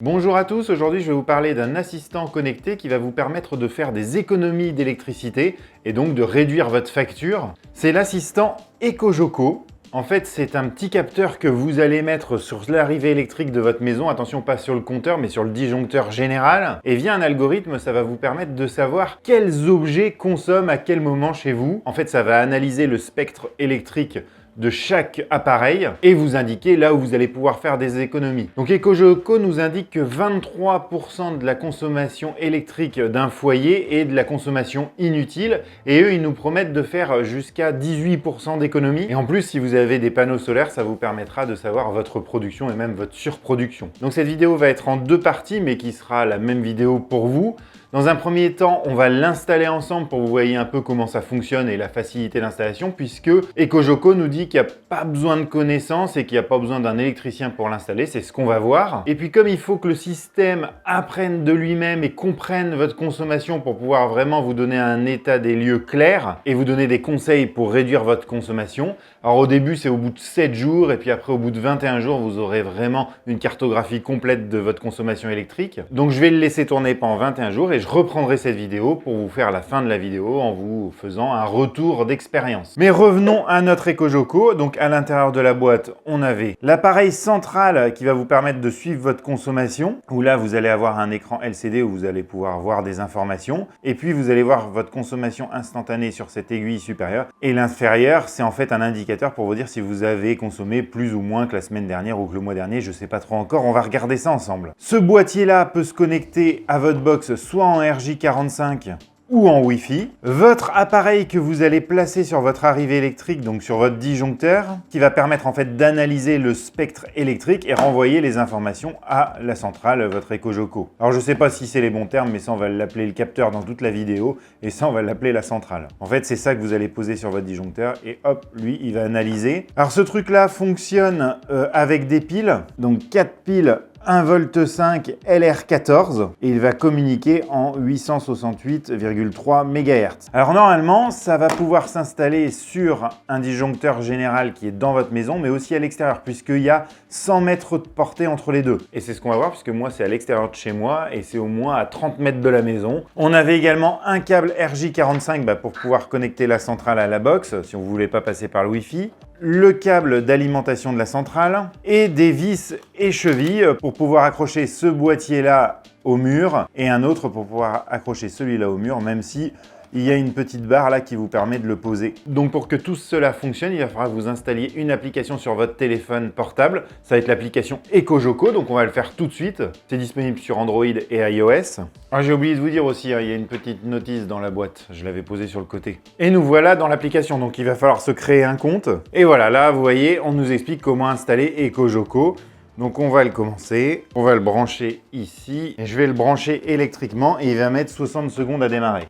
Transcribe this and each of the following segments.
Bonjour à tous, aujourd'hui je vais vous parler d'un assistant connecté qui va vous permettre de faire des économies d'électricité et donc de réduire votre facture. C'est l'assistant EcoJoco. En fait, c'est un petit capteur que vous allez mettre sur l'arrivée électrique de votre maison. Attention, pas sur le compteur, mais sur le disjoncteur général. Et via un algorithme, ça va vous permettre de savoir quels objets consomment à quel moment chez vous. En fait, ça va analyser le spectre électrique de chaque appareil et vous indiquer là où vous allez pouvoir faire des économies. Donc EcoJoco nous indique que 23% de la consommation électrique d'un foyer est de la consommation inutile et eux ils nous promettent de faire jusqu'à 18% d'économies. Et en plus si vous avez des panneaux solaires, ça vous permettra de savoir votre production et même votre surproduction. Donc cette vidéo va être en deux parties mais qui sera la même vidéo pour vous. Dans un premier temps, on va l'installer ensemble pour que vous voyez un peu comment ça fonctionne et la facilité d'installation puisque EcoJoco nous dit qu'il n'y a pas besoin de connaissances et qu'il n'y a pas besoin d'un électricien pour l'installer, c'est ce qu'on va voir. Et puis comme il faut que le système apprenne de lui-même et comprenne votre consommation pour pouvoir vraiment vous donner un état des lieux clair et vous donner des conseils pour réduire votre consommation. Alors au début, c'est au bout de 7 jours et puis après au bout de 21 jours, vous aurez vraiment une cartographie complète de votre consommation électrique. Donc je vais le laisser tourner pendant 21 jours et je reprendrai cette vidéo pour vous faire la fin de la vidéo en vous faisant un retour d'expérience. Mais revenons à notre EcoJoco. Donc à l'intérieur de la boîte, on avait l'appareil central qui va vous permettre de suivre votre consommation, où là vous allez avoir un écran LCD où vous allez pouvoir voir des informations. Et puis vous allez voir votre consommation instantanée sur cette aiguille supérieure. Et l'inférieure, c'est en fait un indicateur pour vous dire si vous avez consommé plus ou moins que la semaine dernière ou que le mois dernier, je sais pas trop encore, on va regarder ça ensemble. Ce boîtier-là peut se connecter à votre box soit en RJ45 ou en Wi-Fi. Votre appareil que vous allez placer sur votre arrivée électrique, donc sur votre disjoncteur, qui va permettre en fait d'analyser le spectre électrique et renvoyer les informations à la centrale, votre EcoJoco. Alors je sais pas si c'est les bons termes, mais ça on va l'appeler le capteur dans toute la vidéo et ça on va l'appeler la centrale. En fait c'est ça que vous allez poser sur votre disjoncteur et hop, lui il va analyser. Alors ce truc là fonctionne avec des piles, donc 4 piles 1,5 V LR14 et il va communiquer en 868,3 MHz. Alors normalement, ça va pouvoir s'installer sur un disjoncteur général qui est dans votre maison, mais aussi à l'extérieur, puisqu'il y a 100 mètres de portée entre les deux. Et c'est ce qu'on va voir, puisque moi, c'est à l'extérieur de chez moi et c'est au moins à 30 mètres de la maison. On avait également un câble RJ45 pour pouvoir connecter la centrale à la box, si vous ne voulez pas passer par le Wi-Fi. Le câble d'alimentation de la centrale et des vis et chevilles pour pouvoir accrocher ce boîtier-là au mur et un autre pour pouvoir accrocher celui-là au mur, même si il y a une petite barre là qui vous permet de le poser. Donc pour que tout cela fonctionne, il va falloir que vous installiez une application sur votre téléphone portable. Ça va être l'application EcoJoco, donc on va le faire tout de suite. C'est disponible sur Android et iOS. Alors j'ai oublié de vous dire aussi, il y a une petite notice dans la boîte. Je l'avais posée sur le côté. Et nous voilà dans l'application, donc il va falloir se créer un compte. Et voilà, là vous voyez, on nous explique comment installer EcoJoco. Donc on va le commencer, on va le brancher ici. Et je vais le brancher électriquement et il va mettre 60 secondes à démarrer.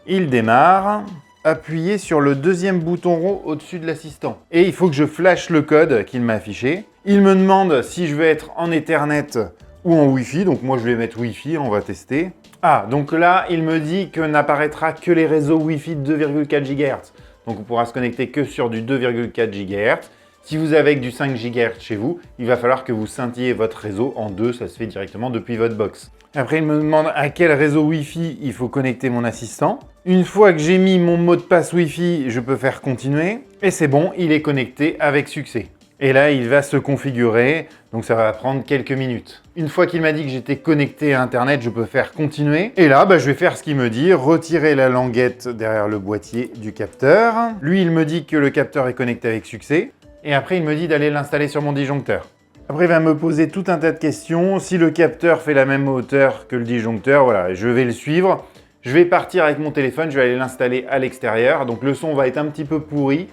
Il démarre. Appuyez sur le deuxième bouton rond au-dessus de l'assistant. Et il faut que je flash le code qu'il m'a affiché. Il me demande si je veux être en Ethernet ou en Wi-Fi. Donc moi je vais mettre Wi-Fi, on va tester. Ah, donc là il me dit que n'apparaîtra que les réseaux Wi-Fi de 2,4 GHz. Donc on pourra se connecter que sur du 2,4 GHz. Si vous avez du 5 GHz chez vous, il va falloir que vous scintilliez votre réseau en deux, ça se fait directement depuis votre box. Après, il me demande à quel réseau Wi-Fi il faut connecter mon assistant. Une fois que j'ai mis mon mot de passe Wi-Fi, je peux faire continuer. Et c'est bon, il est connecté avec succès. Et là, il va se configurer, donc ça va prendre quelques minutes. Une fois qu'il m'a dit que j'étais connecté à Internet, je peux faire continuer. Et là, je vais faire ce qu'il me dit, retirer la languette derrière le boîtier du capteur. Lui, il me dit que le capteur est connecté avec succès. Et après, il me dit d'aller l'installer sur mon disjoncteur. Après, il va me poser tout un tas de questions. Si le capteur fait la même hauteur que le disjoncteur, voilà, je vais le suivre. Je vais partir avec mon téléphone, je vais aller l'installer à l'extérieur. Donc le son va être un petit peu pourri.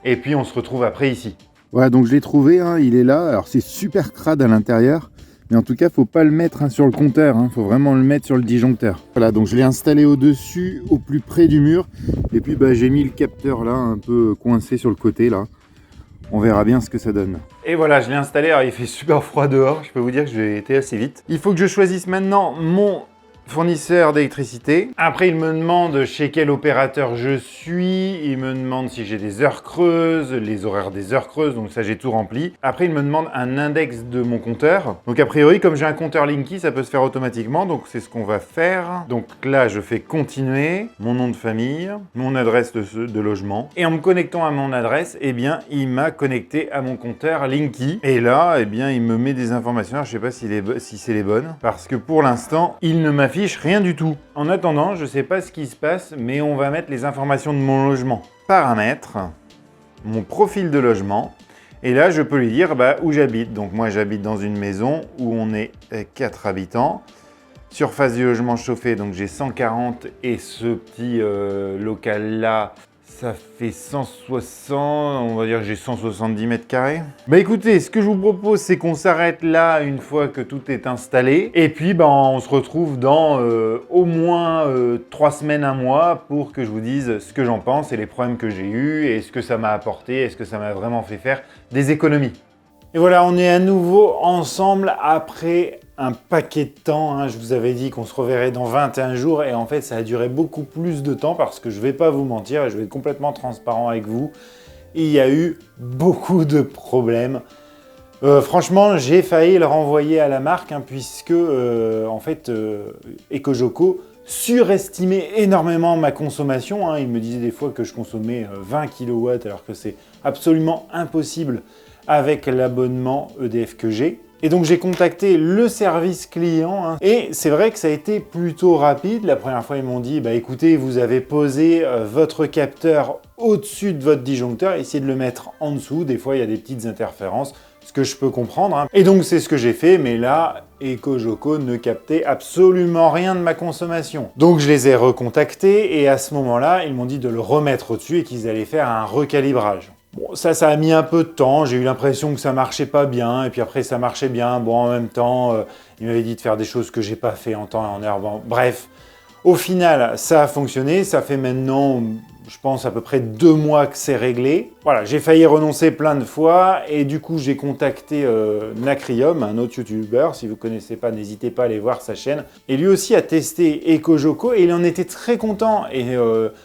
Et puis, on se retrouve après ici. Voilà, donc je l'ai trouvé, hein, il est là. Alors, c'est super crade à l'intérieur. Mais en tout cas, il ne faut pas le mettre sur le compteur. Il faut vraiment le mettre sur le disjoncteur. Voilà, donc je l'ai installé au-dessus, au plus près du mur. Et puis, j'ai mis le capteur là, un peu coincé sur le côté là. On verra bien ce que ça donne. Et voilà, je l'ai installé. Alors, il fait super froid dehors. Je peux vous dire que j'ai été assez vite. Il faut que je choisisse maintenant mon fournisseur d'électricité. Après, il me demande chez quel opérateur je suis. Il me demande si j'ai des heures creuses, les horaires des heures creuses. Donc ça, j'ai tout rempli. Après, il me demande un index de mon compteur. Donc a priori, comme j'ai un compteur Linky, ça peut se faire automatiquement. Donc c'est ce qu'on va faire. Donc là, je fais continuer. Mon nom de famille, mon adresse de logement. Et en me connectant à mon adresse, eh bien, il m'a connecté à mon compteur Linky. Et là, eh bien, il me met des informations. Alors, je sais pas si c'est les bonnes. Parce que pour l'instant, il ne m'affiche rien du tout. En attendant, je sais pas ce qui se passe, mais on va mettre les informations de mon logement. Paramètres, mon profil de logement. Et là, je peux lui dire où j'habite. Donc moi, j'habite dans une maison où on est 4 habitants. Surface du logement chauffé, donc j'ai 140 et ce petit local-là, ça fait 160, on va dire que j'ai 170 mètres carrés. Bah écoutez, ce que je vous propose, c'est qu'on s'arrête là une fois que tout est installé. Et puis, on se retrouve dans au moins 3 semaines, 1 mois pour que je vous dise ce que j'en pense et les problèmes que j'ai eus et ce que ça m'a apporté, est-ce que ça m'a vraiment fait faire des économies. Et voilà, on est à nouveau ensemble après un paquet de temps. Hein. Je vous avais dit qu'on se reverrait dans 21 jours et en fait, ça a duré beaucoup plus de temps parce que je ne vais pas vous mentir et je vais être complètement transparent avec vous. Il y a eu beaucoup de problèmes. Franchement, j'ai failli le renvoyer à la marque puisque, en fait, Ecojoko surestimait énormément ma consommation. Il me disait des fois que je consommais 20 kW alors que c'est absolument impossible avec l'abonnement EDF que j'ai. Et donc j'ai contacté le service client et c'est vrai que ça a été plutôt rapide. La première fois, ils m'ont dit écoutez, vous avez posé votre capteur au-dessus de votre disjoncteur, essayez de le mettre en dessous. Des fois, il y a des petites interférences, ce que je peux comprendre. Et donc c'est ce que j'ai fait, mais là, Ecojoko ne captait absolument rien de ma consommation. Donc je les ai recontactés et à ce moment-là, ils m'ont dit de le remettre au-dessus et qu'ils allaient faire un recalibrage. Bon, ça a mis un peu de temps, j'ai eu l'impression que ça marchait pas bien, et puis après ça marchait bien. Bon, en même temps, il m'avait dit de faire des choses que j'ai pas fait en temps et en heure. Bon, bref, au final, ça a fonctionné, ça fait maintenant, je pense, à peu près 2 mois que c'est réglé. Voilà, j'ai failli renoncer plein de fois, et du coup, j'ai contacté Nacrium, un autre youtubeur. Si vous connaissez pas, n'hésitez pas à aller voir sa chaîne. Et lui aussi a testé Ecojoko, et il en était très content. Et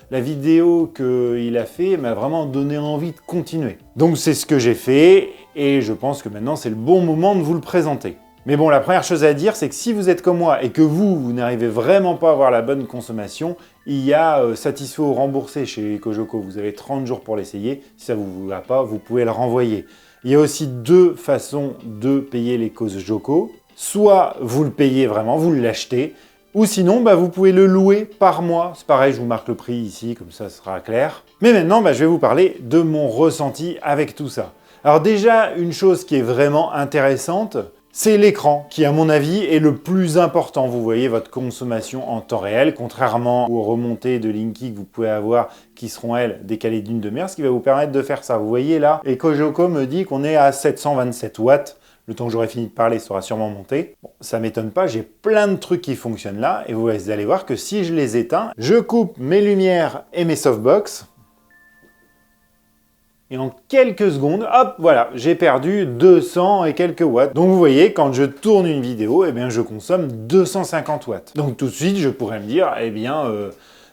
la vidéo qu'il a fait m'a vraiment donné envie de continuer. Donc c'est ce que j'ai fait, et je pense que maintenant, c'est le bon moment de vous le présenter. Mais bon, la première chose à dire, c'est que si vous êtes comme moi et que vous n'arrivez vraiment pas à avoir la bonne consommation, il y a satisfait ou remboursé chez Ecojoko. Vous avez 30 jours pour l'essayer. Si ça ne vous va pas, vous pouvez le renvoyer. Il y a aussi 2 façons de payer l'Ecojoko. Soit vous le payez vraiment, vous l'achetez, ou sinon, vous pouvez le louer par mois. C'est pareil, je vous marque le prix ici, comme ça, ce sera clair. Mais maintenant, je vais vous parler de mon ressenti avec tout ça. Alors déjà, une chose qui est vraiment intéressante, c'est l'écran qui, à mon avis, est le plus important. Vous voyez votre consommation en temps réel, contrairement aux remontées de Linky que vous pouvez avoir qui seront, elles, décalées d'une demi-heure, ce qui va vous permettre de faire ça. Vous voyez là, Ecojoko me dit qu'on est à 727 watts. Le temps que j'aurai fini de parler, ça aura sûrement monté. Bon, ça m'étonne pas, j'ai plein de trucs qui fonctionnent là. Et vous allez voir que si je les éteins, je coupe mes lumières et mes softbox. Et en quelques secondes, hop, voilà, j'ai perdu 200 et quelques watts. Donc vous voyez, quand je tourne une vidéo, je consomme 250 watts. Donc tout de suite, je pourrais me dire,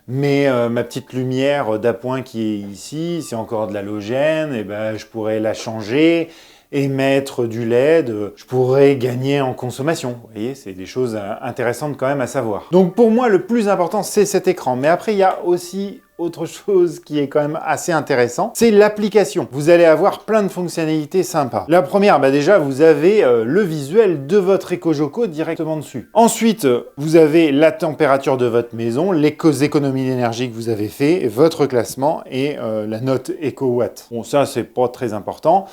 ma petite lumière d'appoint qui est ici, c'est encore de l'halogène, je pourrais la changer et mettre du LED, je pourrais gagner en consommation. Vous voyez, c'est des choses intéressantes quand même à savoir. Donc pour moi, le plus important, c'est cet écran. Mais après, il y a aussi autre chose qui est quand même assez intéressant, c'est l'application. Vous allez avoir plein de fonctionnalités sympas. La première, déjà, vous avez le visuel de votre Ecojoko directement dessus. Ensuite, vous avez la température de votre maison, les économies d'énergie que vous avez fait, votre classement et la note EcoWatt. Bon, ça, c'est pas très important.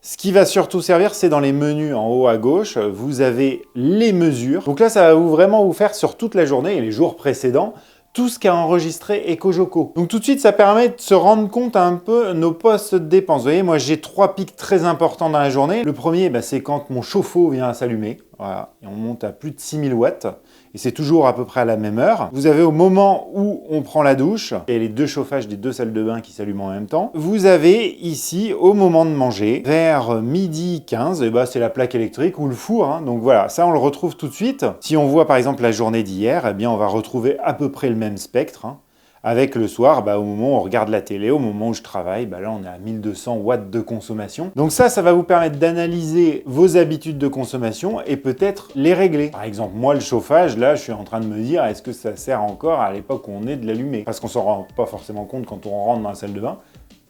Ce qui va surtout servir, c'est dans les menus en haut à gauche, vous avez les mesures. Donc là, ça va vraiment vous faire sur toute la journée et les jours précédents, tout ce qu'a enregistré Ecojoko. Donc tout de suite, ça permet de se rendre compte un peu nos postes de dépenses. Vous voyez, moi j'ai 3 pics très importants dans la journée. Le premier, c'est quand mon chauffe-eau vient à s'allumer. voilà, et on monte à plus de 6000 watts. Et c'est toujours à peu près à la même heure. Vous avez au moment où on prend la douche, et les deux chauffages des deux salles de bain qui s'allument en même temps. Vous avez ici, au moment de manger, vers midi 15, et bah, c'est la plaque électrique ou le four. Hein. Donc voilà, ça on le retrouve tout de suite. Si on voit par exemple la journée d'hier, eh bien on va retrouver à peu près le même spectre. Hein. Avec le soir, bah, au moment où on regarde la télé, au moment où je travaille, bah, là on est à 1200 watts de consommation. Donc ça va vous permettre d'analyser vos habitudes de consommation et peut-être les régler. Par exemple, moi le chauffage, là je suis en train de me dire, est-ce que ça sert encore à l'époque où on est de l'allumer? Parce qu'on s'en rend pas forcément compte quand on rentre dans la salle de bain.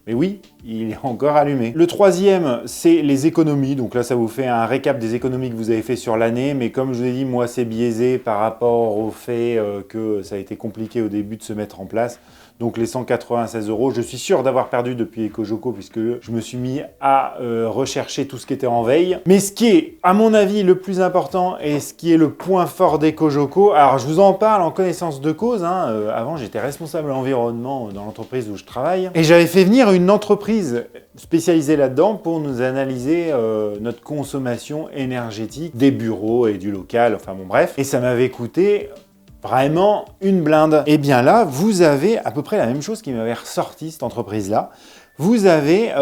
Mais oui, il est encore allumé. Le troisième, c'est les économies. Donc là, ça vous fait un récap des économies que vous avez fait sur l'année. Mais comme je vous ai dit, moi, c'est biaisé par rapport au fait que ça a été compliqué au début de se mettre en place. Donc les 196 €, je suis sûr d'avoir perdu depuis EcoJoco puisque je me suis mis à rechercher tout ce qui était en veille. Mais ce qui est, à mon avis, le plus important et ce qui est le point fort d'EcoJoco, alors je vous en parle en connaissance de cause. Hein, avant, j'étais responsable environnement dans l'entreprise où je travaille. Et j'avais fait venir une entreprise spécialisée là-dedans pour nous analyser notre consommation énergétique des bureaux et du local, enfin bon bref. Et ça m'avait coûté vraiment une blinde. Et bien là, vous avez à peu près la même chose qui m'avait ressorti, cette entreprise-là. Vous avez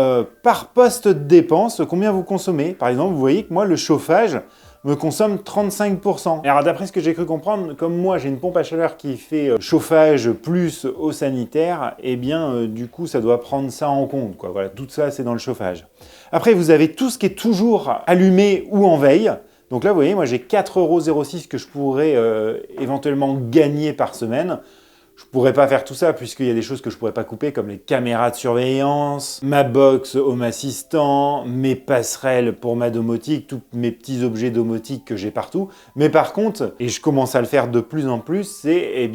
par poste de dépense combien vous consommez. Par exemple, vous voyez que moi, le chauffage me consomme 35%. Alors d'après ce que j'ai cru comprendre, comme moi j'ai une pompe à chaleur qui fait chauffage plus eau sanitaire, et bien du coup ça doit prendre ça en compte, quoi. Voilà, tout ça c'est dans le chauffage. Après vous avez tout ce qui est toujours allumé ou en veille. Donc là, vous voyez, moi j'ai 4,06 € que je pourrais éventuellement gagner par semaine. Je ne pourrais pas faire tout ça puisqu'il y a des choses que je ne pourrais pas couper comme les caméras de surveillance, ma box Home Assistant, mes passerelles pour ma domotique, tous mes petits objets domotiques que j'ai partout. Mais par contre, et je commence à le faire de plus en plus, c'est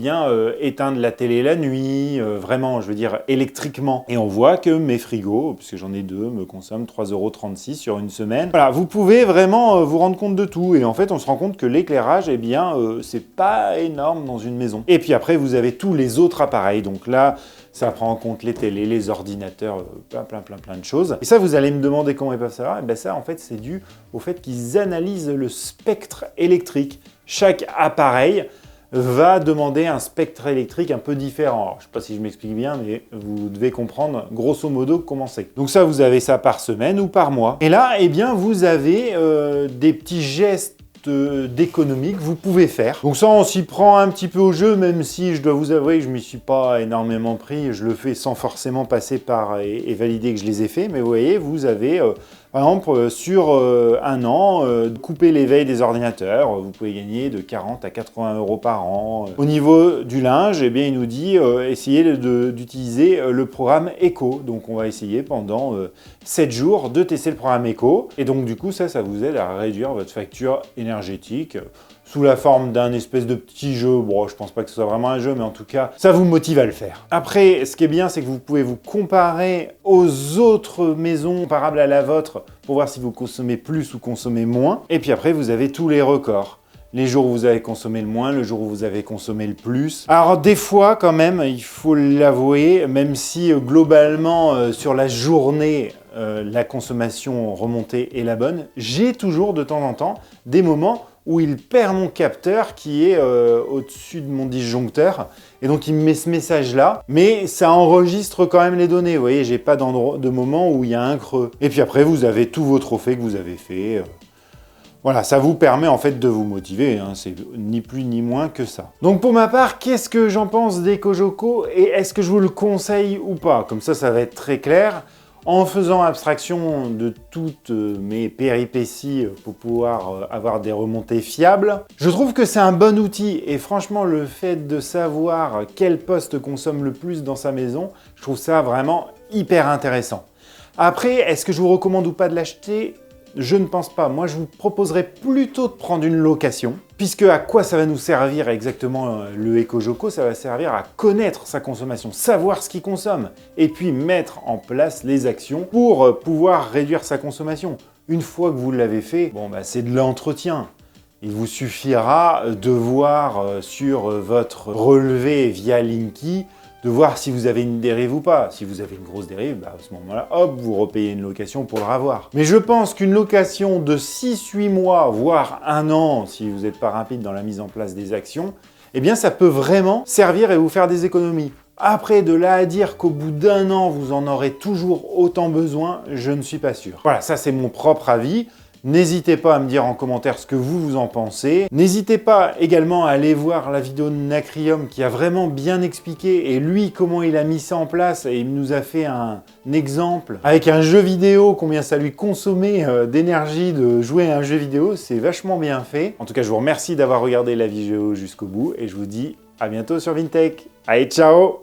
éteindre la télé la nuit, vraiment, je veux dire électriquement. Et on voit que mes frigos, puisque j'en ai deux, me consomment 3,36 € sur une semaine. Voilà, vous pouvez vraiment vous rendre compte de tout. Et en fait, on se rend compte que l'éclairage, c'est pas énorme dans une maison. Et puis après, vous avez tous les autres appareils. Donc là, ça prend en compte les télés, les ordinateurs, plein de choses. Et ça, vous allez me demander comment ils peuvent savoir. Et bien ça, en fait, c'est dû au fait qu'ils analysent le spectre électrique. Chaque appareil va demander un spectre électrique un peu différent. Alors, je ne sais pas si je m'explique bien, mais vous devez comprendre grosso modo comment c'est. Donc ça, vous avez ça par semaine ou par mois. Et là, eh bien, vous avez des petits gestes d'économie que vous pouvez faire. Donc ça, on s'y prend un petit peu au jeu, même si je dois vous avouer que je m'y suis pas énormément pris. Je le fais sans forcément passer par et valider que je les ai faits. Mais vous voyez, vous avez par exemple sur un an, couper les veilles des ordinateurs. Vous pouvez gagner de 40 à 80 € par an. Au niveau du linge, eh bien, il nous dit essayez d'utiliser le programme Eco. Donc on va essayer pendant 7 jours de tester le programme Eco. Et donc du coup, ça vous aide à réduire votre facture énergétique sous la forme d'un espèce de petit jeu. Bon, je pense pas que ce soit vraiment un jeu, mais en tout cas, ça vous motive à le faire. Après, ce qui est bien, c'est que vous pouvez vous comparer aux autres maisons comparables à la vôtre pour voir si vous consommez plus ou consommez moins. Et puis après, vous avez tous les records. Les jours où vous avez consommé le moins, le jour où vous avez consommé le plus. Alors des fois quand même, il faut l'avouer, même si globalement sur la journée, la consommation remontée est la bonne, j'ai toujours de temps en temps des moments où il perd mon capteur qui est au-dessus de mon disjoncteur. Et donc il me met ce message-là, mais ça enregistre quand même les données. Vous voyez, j'ai pas de moment où il y a un creux. Et puis après, vous avez tous vos trophées que vous avez fait. Voilà, ça vous permet en fait de vous motiver, hein, c'est ni plus ni moins que ça. Donc pour ma part, qu'est-ce que j'en pense d'EcoJoco et est-ce que je vous le conseille ou pas? Comme ça va être très clair. En faisant abstraction de toutes mes péripéties pour pouvoir avoir des remontées fiables, je trouve que c'est un bon outil et franchement le fait de savoir quel poste consomme le plus dans sa maison, je trouve ça vraiment hyper intéressant. Après, est-ce que je vous recommande ou pas de l'acheter? Je ne pense pas. Moi, je vous proposerais plutôt de prendre une location, puisque à quoi ça va nous servir exactement le EcoJoco? Ça va servir à connaître sa consommation, savoir ce qu'il consomme, et puis mettre en place les actions pour pouvoir réduire sa consommation. Une fois que vous l'avez fait, bon, c'est de l'entretien. Il vous suffira de voir sur votre relevé via Linky de voir si vous avez une dérive ou pas. Si vous avez une grosse dérive, bah, à ce moment-là, hop, vous repayez une location pour le ravoir. Mais je pense qu'une location de 6-8 mois, voire 1 an, si vous n'êtes pas rapide dans la mise en place des actions, eh bien ça peut vraiment servir et vous faire des économies. Après, de là à dire qu'au bout d'1 an, vous en aurez toujours autant besoin, je ne suis pas sûr. Voilà, ça c'est mon propre avis. N'hésitez pas à me dire en commentaire ce que vous en pensez. N'hésitez pas également à aller voir la vidéo de Nacrium qui a vraiment bien expliqué et lui comment il a mis ça en place et il nous a fait un exemple avec un jeu vidéo, combien ça lui consommait d'énergie de jouer à un jeu vidéo. C'est vachement bien fait. En tout cas, je vous remercie d'avoir regardé la vidéo jusqu'au bout et je vous dis à bientôt sur Vintech. Allez, ciao!